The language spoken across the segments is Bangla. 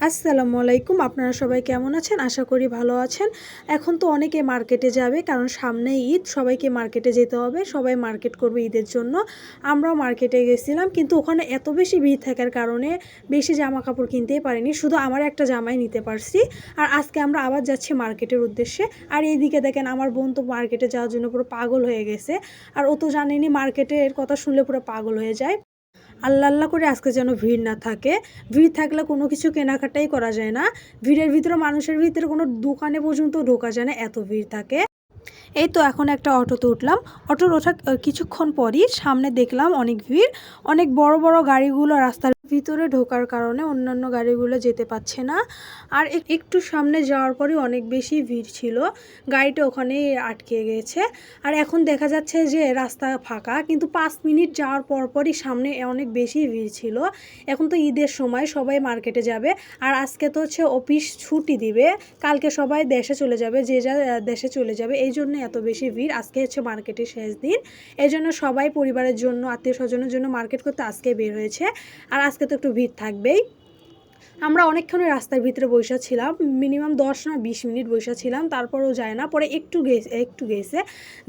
আসসালামু আলাইকুম। আপনারা সবাই কেমন আছেন? আশা করি ভালো আছেন। এখন তো অনেকে মার্কেটে যাবে, কারণ সামনেই ঈদ, সবাইকে মার্কেটে যেতে হবে, সবাই মার্কেট করবে ঈদের জন্য। আমরাও মার্কেটে গেছিলাম, কিন্তু ওখানে এত বেশি ভিড় থাকার কারণে বেশি জামা কাপড় কিনতেই পারিনি, শুধু আমার একটা জামাই নিতে পারছি। আর আজকে আমরা আবার যাচ্ছি মার্কেটের উদ্দেশ্যে। আর এইদিকে দেখেন, আমার বোন তো মার্কেটে যাওয়ার জন্য পুরো পাগল হয়ে গেছে। আর ও তো জানেনি, মার্কেটের কথা শুনলে পুরো পাগল হয়ে যায়। আল্লাহ আল্লাহ করে আজকে যেন ভিড় না থাকে। ভিড় থাকলে কোনো কিছু কেনাকাটাই করা যায় না। ভিড়ের ভিতরে, মানুষের ভিতরে কোনো দোকানে পর্যন্ত ঢোকা যায় না, এত ভিড় থাকে। এই তো এখন একটা অটোতে উঠলাম। অটোর ওঠা কিছুক্ষণ পরই সামনে দেখলাম অনেক ভিড়। অনেক বড় বড় গাড়িগুলো রাস্তার ভিতরে ঢোকার কারণে অন্যান্য গাড়িগুলো যেতে পারছে না। আর একটু সামনে যাওয়ার পরই অনেক বেশি ভিড় ছিল, গাড়িটা ওখানেই আটকে গেছে। আর এখন দেখা যাচ্ছে যে রাস্তা ফাঁকা, কিন্তু 5 মিনিট যাওয়ার পরই সামনে অনেক বেশি ভিড় ছিল। এখন তো ঈদের সময়, সবাই মার্কেটে যাবে। আর আজকে তো হচ্ছে অফিস ছুটি দিবে, কালকে সবাই দেশে চলে যাবে, যে যা দেশে চলে যাবে। এই জন্য এত বেশি ভিড়। আজকে হচ্ছে মার্কেটের শেষ দিন, এই জন্য সবাই পরিবারের জন্য, আত্মীয় স্বজনের জন্য মার্কেট করতে আজকে বের হয়েছে। আর আজকে তো একটু ভিড় থাকবেই। আমরা অনেকক্ষণ রাস্তার ভিতরে বসে ছিলাম, মিনিমাম 10 না 20 মিনিট বসে ছিলাম, তারপরেও যায় না। পরে একটু গেছে,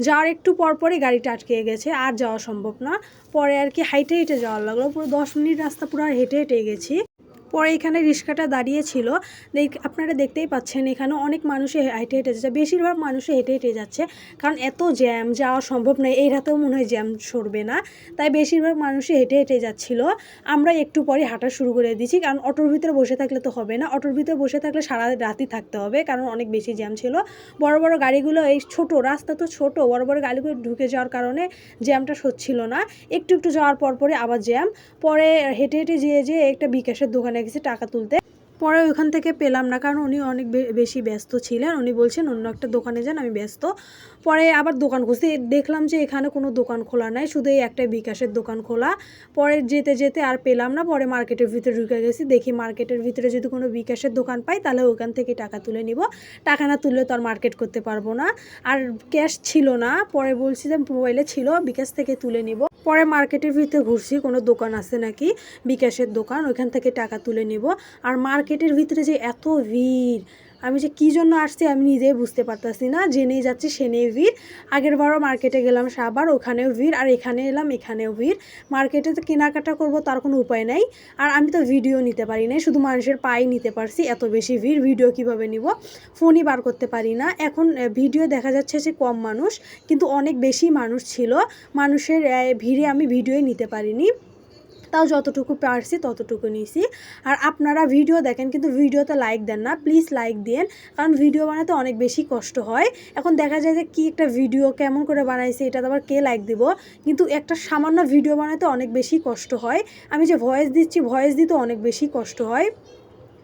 যাওয়ার একটু পরপরই গাড়িটা আটকে গেছে, আর যাওয়া সম্ভব না। পরে আর কি হাইটে হেঁটে যাওয়ার লাগলো, পুরো 10 মিনিট রাস্তা পুরো হেঁটে হেঁটে গেছি। পরে এখানে রিক্সাটা দাঁড়িয়েছিল, আপনারা দেখতেই পাচ্ছেন এখানে অনেক মানুষে হেঁটে হেঁটে যাচ্ছে, বেশিরভাগ মানুষে হেঁটে হেঁটে যাচ্ছে, কারণ এত জ্যাম, যাওয়া সম্ভব নয়। এই রাতেও মনে হয় জ্যাম সরবে না, তাই বেশিরভাগ মানুষই হেঁটে হেঁটে যাচ্ছিল। আমরা একটু পরে হাঁটা শুরু করে দিয়েছি, কারণ অটোর ভিতরে বসে থাকলে তো হবে না। অটোর ভিতরে বসে থাকলে সারা রাতই থাকতে হবে, কারণ অনেক বেশি জ্যাম ছিল। বড় বড় গাড়িগুলো, এই ছোট রাস্তা তো ছোট, বড় বড় গাড়িগুলো ঢুকে যাওয়ার কারণে জ্যামটা সচ্ছিল না। একটু একটু যাওয়ার পরে আবার জ্যাম। পরে হেঁটে হেঁটে যেয়ে একটা বিকাশের দোকানে গেছি টাকা তুলতে। পরে ওইখান থেকে পেলাম না, কারণ উনি অনেক বেশি ব্যস্ত ছিলেন। উনি বলছেন অন্য একটা দোকানে যান, আমি ব্যস্ত। পরে আবার দোকান খুঁজতে দেখলাম যে এখানে কোনো দোকান খোলা নাই, শুধু এই একটা বিকাশের দোকান খোলা। পরে যেতে যেতে আর পেলাম না, পরে মার্কেটের ভিতরে ঢুকে গেছি। দেখি মার্কেটের ভিতরে যদি কোনো বিকাশের দোকান পাই, তাহলে ওখান থেকে টাকা তুলে নিব। টাকা না তুললে তো আর মার্কেট করতে পারবো না। আর ক্যাশ ছিল না, পরে বলছি যে মোবাইলে ছিল, বিকাশ থেকে তুলে নিব। পরে মার্কেটের ভিতরে ঘুরছি, কোনো দোকান আছে নাকি বিকাশের দোকান, ওইখান থেকে টাকা তুলে নিব। আর মার্কেটের ভিতরে যে এত ভিড়, আমি যে কী জন্য আসছি আমি নিজেই বুঝতে পারতাছি না। জেনেই যাচ্ছি সেনেই ভিড়। আগের বারও মার্কেটে গেলাম সাবার, ওখানেও ভিড়, আর এখানে এলাম, এখানেও ভিড়। মার্কেটে তো কেনাকাটা করবো, তার কোনো উপায় নাই। আর আমি তো ভিডিও নিতে পারি না, শুধু মানুষের পায়ে নিতে পারছি, এত বেশি ভিড়, ভিডিও কিভাবে নিব? ফোনই বার করতে পারি না। এখন ভিডিও দেখা যাচ্ছে যে কম মানুষ, কিন্তু অনেক বেশি মানুষ ছিল। মানুষের ভিড়ে আমি ভিডিওই নিতে পারিনি, তাও যতটুকু পারছি ততটুকু নিয়েছি। আর আপনারা ভিডিও দেখেন, কিন্তু ভিডিওতে লাইক দেন না, প্লিজ লাইক দিন, কারণ ভিডিও বানাতে অনেক বেশি কষ্ট হয়। এখন দেখা যায় যে কি একটা ভিডিও কেমন করে বানাইছে, এটা তো আবার কে লাইক দিব? কিন্তু একটা সামান্য ভিডিও বানাতে অনেক বেশি কষ্ট হয়। আমি যে ভয়েস দিচ্ছি, ভয়েস দিতে অনেক বেশি কষ্ট হয়।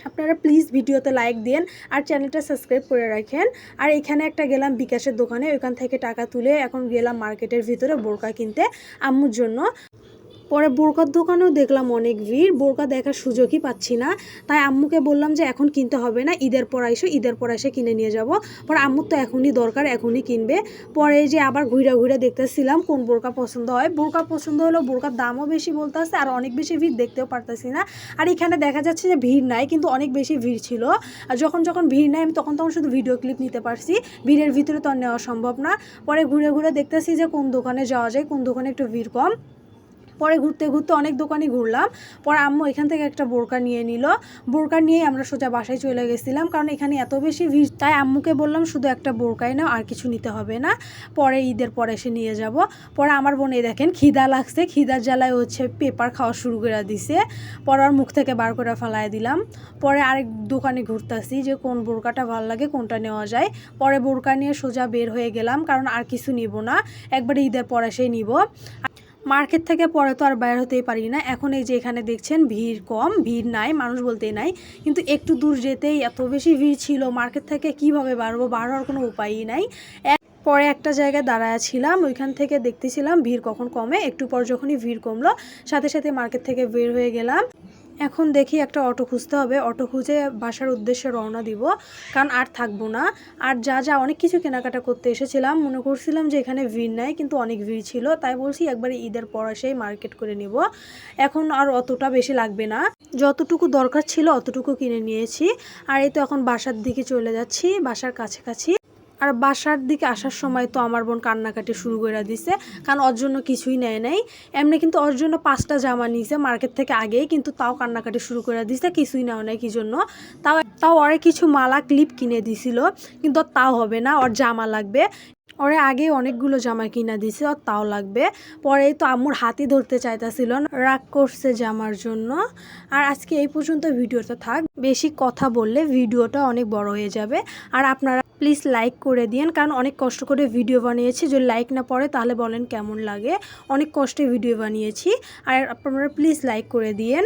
আপনারা প্লিজ ভিডিওতে লাইক দিন, আর চ্যানেলটা সাবস্ক্রাইব করে রাখেন। আর এখানে একটা গেলাম বিকাশের দোকানে, ওইখান থেকে টাকা তুলে এখন গেলাম মার্কেটের ভিতরে বোরকা কিনতে আম্মুর জন্য। পরে বোরকার দোকানেও দেখলাম অনেক ভিড়, বোরকা দেখার সুযোগই পাচ্ছি না। তাই আম্মুকে বললাম যে এখন কিনতে হবে না, ঈদের পর এসে কিনে নিয়ে যাব। পরে আম্মুর তো এখনই দরকার, এখনই কিনবে। পরে যে আবার ঘুরে ঘুরে দেখতেছিলাম কোন বোরকা পছন্দ হয়। বোরকা পছন্দ হলো, বোরকার দামও বেশি বলতেছে, আর অনেক বেশি ভিড়, দেখতেও পারতেছি না। আর এখানে দেখা যাচ্ছে যে ভিড় নাই, কিন্তু অনেক বেশি ভিড় ছিল। আর যখন যখন ভিড় নাই, আমি তখন শুধু ভিডিও ক্লিপ নিতে পারছি, ভিড়ের ভিতরে তো আর নেওয়া সম্ভব না। পরে ঘুরে ঘুরে দেখতেছি যে কোন দোকানে যাওয়া যায়, কোন দোকানে একটু ভিড় কম। পরে ঘুরতে ঘুরতে অনেক দোকানই ঘুরলাম। পরে আম্মু এখান থেকে একটা বোরকা নিয়ে নিল। বোরকা নিয়েই আমরা সোজা বাসায় চলে গেছিলাম, কারণ এখানে এত বেশি ভিড়। তাই আম্মুকে বললাম শুধু একটা বোরকাই নাও, আর কিছু নিতে হবে না, পরে ঈদের পরে এসে নিয়ে যাব। পরে আমার বোন দেখেন খিদা লাগছে, খিদার জ্বালায় হচ্ছে পেপার খাওয়া শুরু করে দিছে। পরে আর মুখ থেকে বার করে ফেলাই দিলাম। পরে আরেক দোকানে ঘুরতেছি যে কোন বোরকাটা ভালো লাগে, কোনটা নেওয়া যায়। পরে বোরকা নিয়ে সোজা বের হয়ে গেলাম, কারণ আর কিছু নিব না, একবারে ঈদের পরে এসেই নিব। মার্কেট থেকে পরে তো আর বাইর হতেই পারি না। এখন এই যে এখানে দেখছেন ভিড় কম, ভিড় নাই, মানুষ বলতেই নাই, কিন্তু একটু দূর যেতেই এত বেশি ভিড় ছিল। মার্কেট থেকে কিভাবে বাড়বো, বার হওয়ার কোনো উপায়ই নাই। পরে একটা জায়গায় দাঁড়ায় ছিলাম, ওইখান থেকে দেখতেছিলাম ভিড় কখন কমে। একটু পর যখনই ভিড় কমলো, সাথে সাথে মার্কেট থেকে বের হয়ে গেলাম। এখন দেখি একটা অটো খুঁজতে হবে, অটো খুঁজে বাসার উদ্দেশ্যে রওনা দিব, কারণ আর থাকবো না। আর যা অনেক কিছু কেনাকাটা করতে এসেছিলাম, মনে করছিলাম যে এখানে ভিড় নাই, কিন্তু অনেক ভিড় ছিল, তাই বলছি একবারে ঈদের পর এসেই মার্কেট করে নিব। এখন আর অতটা বেশি লাগবে না, যতটুকু দরকার ছিল অতটুকু কিনে নিয়েছি। আর এই তো এখন বাসার দিকে চলে যাচ্ছি, বাসার কাছাকাছি। আর বাসার দিকে আসার সময় তো আমার বোন কান্নাকাটি শুরু করে দিছে, কারণ ওর জন্য কিছুই নেয় নাই। এমনি কিন্তু ওর জন্য 5টা জামা নিয়েছে মার্কেট থেকে আগেই, কিন্তু তাও কান্নাকাটি শুরু করে দিছে, কিছুই নেওয়া নাই কি জন্য। তাও ওরে কিছু মালা ক্লিপ কিনে দিছিল, কিন্তু তাও হবে না, ওর জামা লাগবে। ওরে আগে অনেকগুলো জামা কিনা দিছে, ওর তাও লাগবে। পরেই তো আম্মুর হাতই ধরতে চাইতেছিল না, রাগ করছে জামার জন্য। আর আজকে এই পর্যন্ত ভিডিওটা থাক, বেশি কথা বললে ভিডিওটা অনেক বড় হয়ে যাবে। আর আপনারা প্লিজ লাইক করে দিন, কারণ অনেক কষ্ট করে ভিডিও বানিয়েছি, যদি লাইক না পড়ে তাহলে বলেন কেমন লাগে। অনেক কষ্টে ভিডিও বানিয়েছি, আর আপনারা প্লিজ লাইক করে দিন।